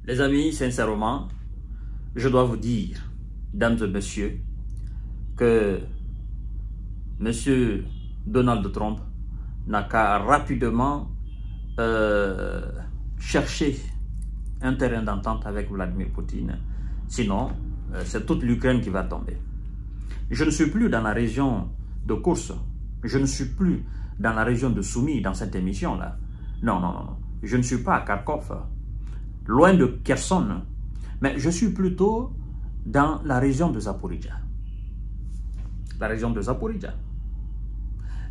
Les amis, sincèrement, je dois vous dire, dames et messieurs, que M. Donald Trump n'a qu'à rapidement chercher un terrain d'entente avec Vladimir Poutine. Sinon, c'est toute l'Ukraine qui va tomber. Je ne suis plus dans la région de course. Je ne suis plus dans la région de Soumy dans cette émission-là. Non, non, non. Je ne suis pas à Kharkov, loin de Kherson. Mais je suis plutôt dans la région de Zaporizhzhia. La région de Zaporizhzhia.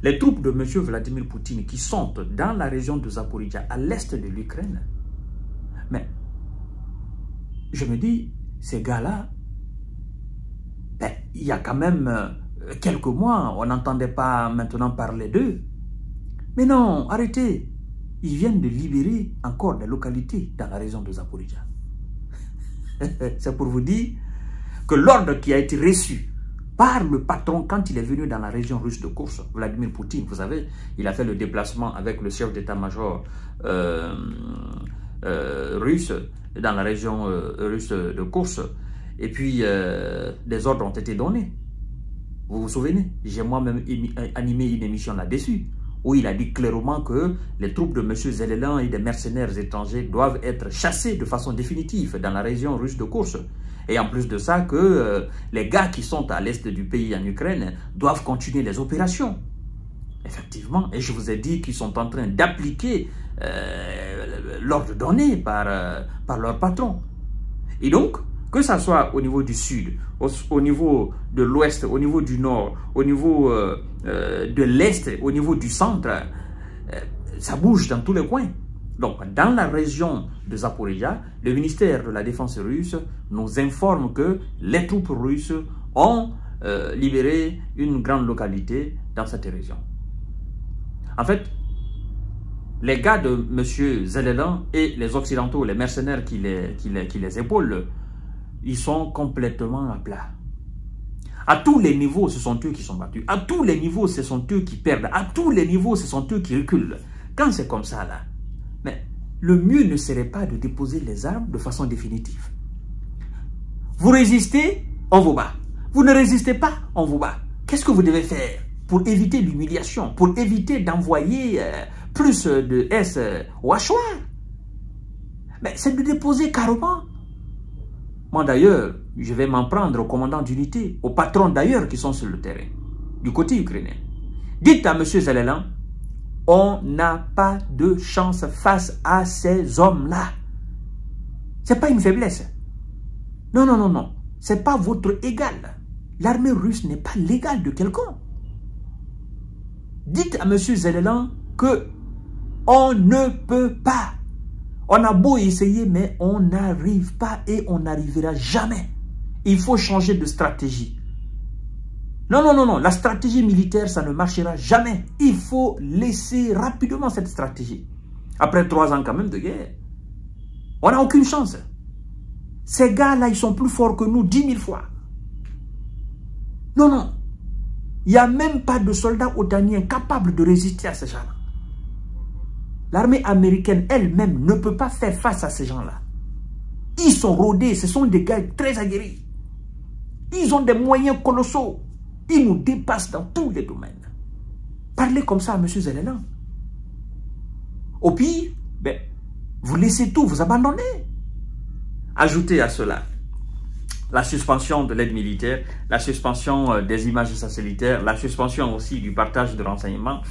Les troupes de M. Vladimir Poutine qui sont dans la région de Zaporizhzhia, à l'est de l'Ukraine. Mais je me dis, ces gars-là, ben, il y a quand même quelques mois, on n'entendait pas maintenant parler d'eux. Mais non, arrêtez. Ils viennent de libérer encore des localités dans la région de Zaporizhzhia. C'est pour vous dire que l'ordre qui a été reçu par le patron quand il est venu dans la région russe de course, Vladimir Poutine, vous savez, il a fait le déplacement avec le chef d'état-major russe dans la région russe de course, et puis des ordres ont été donnés. Vous vous souvenez, j'ai moi-même animé une émission là-dessus, où il a dit clairement que les troupes de M. Zelensky et des mercenaires étrangers doivent être chassés de façon définitive dans la région russe de course. Et en plus de ça, que les gars qui sont à l'est du pays en Ukraine doivent continuer les opérations. Effectivement, et je vous ai dit qu'ils sont en train d'appliquer l'ordre donné par leur patron. Et donc, que ce soit au niveau du sud, au niveau de l'ouest, au niveau du nord, au niveau de l'est, au niveau du centre, ça bouge dans tous les coins. Donc, dans la région de Zaporizhzhia, le ministère de la Défense russe nous informe que les troupes russes ont libéré une grande localité dans cette région. En fait, les gars de M. Zelensky et les Occidentaux, les mercenaires qui les épaulent, ils sont complètement à plat. À tous les niveaux, ce sont eux qui sont battus. À tous les niveaux, ce sont eux qui perdent. À tous les niveaux, ce sont eux qui reculent. Quand c'est comme ça, là, mais le mieux ne serait pas de déposer les armes de façon définitive. Vous résistez, on vous bat. Vous ne résistez pas, on vous bat. Qu'est-ce que vous devez faire pour éviter l'humiliation, pour éviter d'envoyer plus de S au hachoir? Mais c'est de déposer carrément. Moi d'ailleurs, je vais m'en prendre aux commandants d'unité, aux patrons d'ailleurs qui sont sur le terrain, du côté ukrainien. Dites à M. Zelensky, on n'a pas de chance face à ces hommes-là. Ce n'est pas une faiblesse. Non, non, non, non. Ce n'est pas votre égal. L'armée russe n'est pas l'égale de quelqu'un. Dites à M. Zelensky que on ne peut pas. On a beau essayer, mais on n'arrive pas et on n'arrivera jamais. Il faut changer de stratégie. Non, non, non, non. La stratégie militaire, ça ne marchera jamais. Il faut laisser rapidement cette stratégie. Après 3 ans quand même de guerre, on n'a aucune chance. Ces gars-là, ils sont plus forts que nous 10 000 fois. Non, non. Il n'y a même pas de soldats otaniens capables de résister à ces gens-là. L'armée américaine elle-même ne peut pas faire face à ces gens-là. Ils sont rodés, ce sont des gars très aguerris. Ils ont des moyens colossaux. Ils nous dépassent dans tous les domaines. Parlez comme ça à M. Zelensky. Au pire, ben, vous laissez tout, vous abandonnez. Ajoutez à cela la suspension de l'aide militaire, la suspension des images satellitaires, la suspension aussi du partage de renseignements.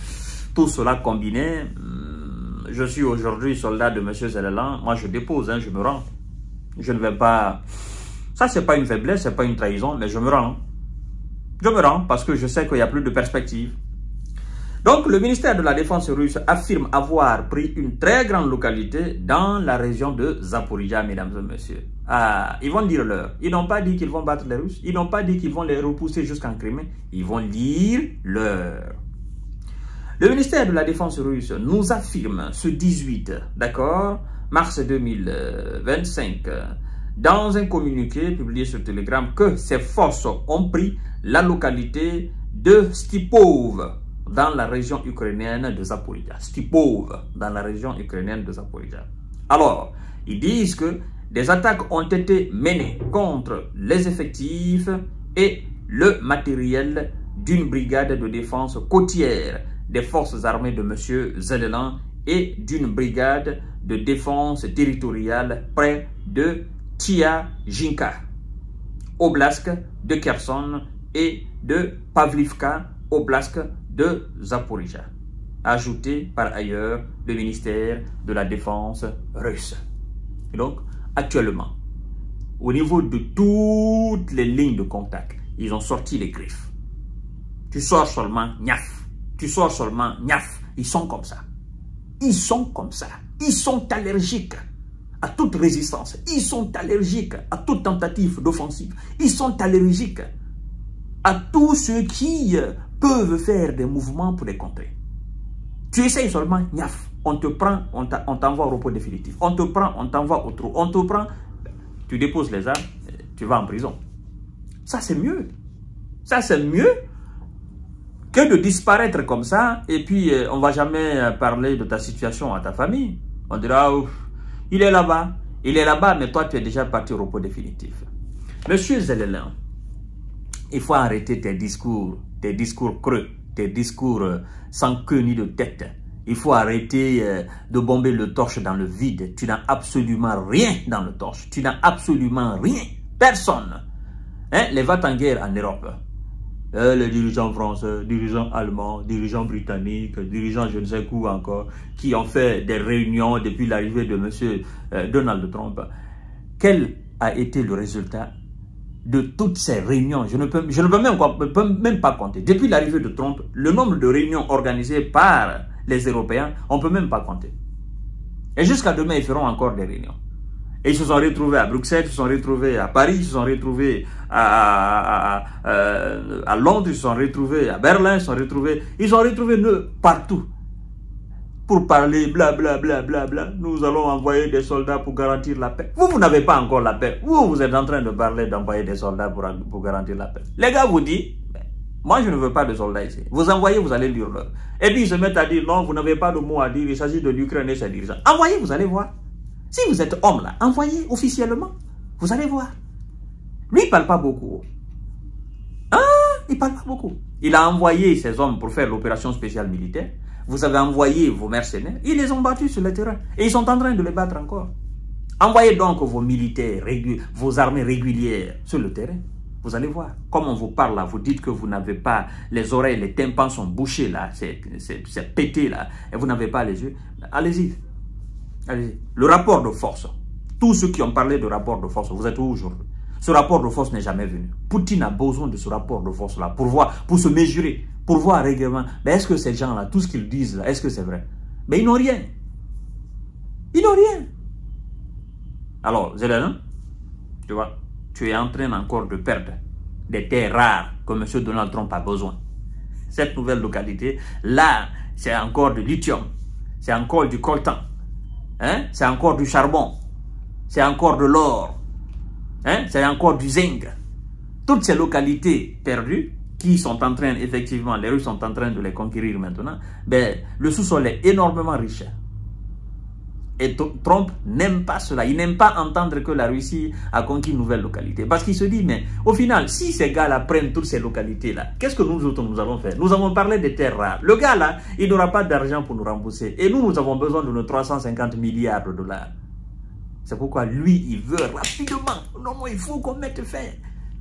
Tout cela combiné, je suis aujourd'hui soldat de M. Zelensky. Moi, je dépose, hein, je me rends. Je ne vais pas... Ça, ce n'est pas une faiblesse, ce n'est pas une trahison, mais je me rends. Je me rends parce que je sais qu'il n'y a plus de perspective. Donc, le ministère de la Défense russe affirme avoir pris une très grande localité dans la région de Zaporizhzhia, mesdames et messieurs. Ah, ils vont dire l'heure. Ils n'ont pas dit qu'ils vont battre les Russes. Ils n'ont pas dit qu'ils vont les repousser jusqu'en Crimée. Ils vont dire l'heure. Le ministère de la Défense russe nous affirme ce 18, d'accord, mars 2025, dans un communiqué publié sur Telegram, que ses forces ont pris la localité de Stipov dans la région ukrainienne de Zaporizhzhia. Stipov dans la région ukrainienne de Zaporizhzhia. Alors, ils disent que des attaques ont été menées contre les effectifs et le matériel d'une brigade de défense côtière des forces armées de M. Zellelan et d'une brigade de défense territoriale près de Tiajinka, Oblast de Kherson et de Pavlivka, Oblast de Zaporizhzhia, ajouté par ailleurs le ministère de la Défense russe. Et donc, actuellement, au niveau de toutes les lignes de contact, ils ont sorti les griffes. Tu sors seulement, niaf. Tu sors seulement, niaf. Ils sont comme ça. Ils sont comme ça. Ils sont allergiques à toute résistance. Ils sont allergiques à toute tentative d'offensive. Ils sont allergiques à tous ceux qui peuvent faire des mouvements pour les contrer. Tu essayes seulement, niaf. On te prend, on t'envoie au repos définitif. On te prend, on t'envoie au trou. On te prend, tu déposes les armes, tu vas en prison. Ça, c'est mieux. Ça, c'est mieux que de disparaître comme ça et puis on ne va jamais parler de ta situation à ta famille. On dira, oh, il est là-bas, mais toi, tu es déjà parti au repos définitif. Monsieur Zellelan, il faut arrêter tes discours creux, tes discours sans queue ni de tête. Il faut arrêter de bomber le torche dans le vide. Tu n'as absolument rien dans le torche. Tu n'as absolument rien. Personne. Hein? Les va-t-en-guerre en Europe. Les dirigeants français, dirigeants allemands, dirigeants britanniques, dirigeants je ne sais où encore, qui ont fait des réunions depuis l'arrivée de M. Donald Trump. Quel a été le résultat de toutes ces réunions? Je ne peux même pas compter. Depuis l'arrivée de Trump, le nombre de réunions organisées par les Européens, on ne peut même pas compter. Et jusqu'à demain, ils feront encore des réunions. Et ils se sont retrouvés à Bruxelles, ils se sont retrouvés à Paris, ils se sont retrouvés à Londres, ils se sont retrouvés à Berlin, ils se sont retrouvés partout. Pour parler blablabla, nous allons envoyer des soldats pour garantir la paix. Vous n'avez pas encore la paix. Vous êtes en train de parler d'envoyer des soldats pour garantir la paix. Les gars vous disent, moi je ne veux pas de soldats ici. Vous envoyez, vous allez lire l'heure. Et puis ils se mettent à dire, non, vous n'avez pas de mots à dire, il s'agit de l'Ukraine et ses dirigeants. Envoyez, vous allez voir. Si vous êtes homme là, envoyez officiellement. Vous allez voir. Lui, il ne parle pas beaucoup. Ah, il ne parle pas beaucoup. Il a envoyé ses hommes pour faire l'opération spéciale militaire. Vous avez envoyé vos mercenaires. Ils les ont battus sur le terrain. Et ils sont en train de les battre encore. Envoyez donc vos militaires, vos armées régulières sur le terrain. Vous allez voir. Comme on vous parle là, vous dites que vous n'avez pas les oreilles, les tympans sont bouchés là. C'est pété là. Et vous n'avez pas les yeux. Allez-y. Allez-y. Le rapport de force. Tous ceux qui ont parlé de rapport de force, vous êtes où aujourd'hui? Ce rapport de force n'est jamais venu. Poutine a besoin de ce rapport de force là pour voir, pour se mesurer, pour voir régulièrement. Mais est-ce que ces gens là, tout ce qu'ils disent là, est-ce que c'est vrai? Mais ils n'ont rien. Ils n'ont rien. Alors, Zellelan, tu vois, tu es en train encore de perdre des terres rares que M. Donald Trump a besoin. Cette nouvelle localité, là, c'est encore du lithium, c'est encore du coltan, hein? C'est encore du charbon, c'est encore de l'or, hein? C'est encore du zinc. Toutes ces localités perdues, qui sont en train, effectivement, les Russes sont en train de les conquérir maintenant, ben, le sous-sol est énormément riche. Et Trump n'aime pas cela. Il n'aime pas entendre que la Russie a conquis une nouvelle localité. Parce qu'il se dit, mais au final, si ces gars-là prennent toutes ces localités-là, qu'est-ce que nous autres, nous allons faire? Nous avons parlé des terres rares. Le gars-là, il n'aura pas d'argent pour nous rembourser. Et nous, nous avons besoin de nos 350 milliards de dollars. C'est pourquoi lui, il veut rapidement. Non, il faut qu'on mette fin.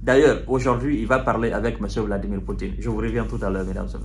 D'ailleurs, aujourd'hui, il va parler avec M. Vladimir Poutine. Je vous reviens tout à l'heure, mesdames et messieurs.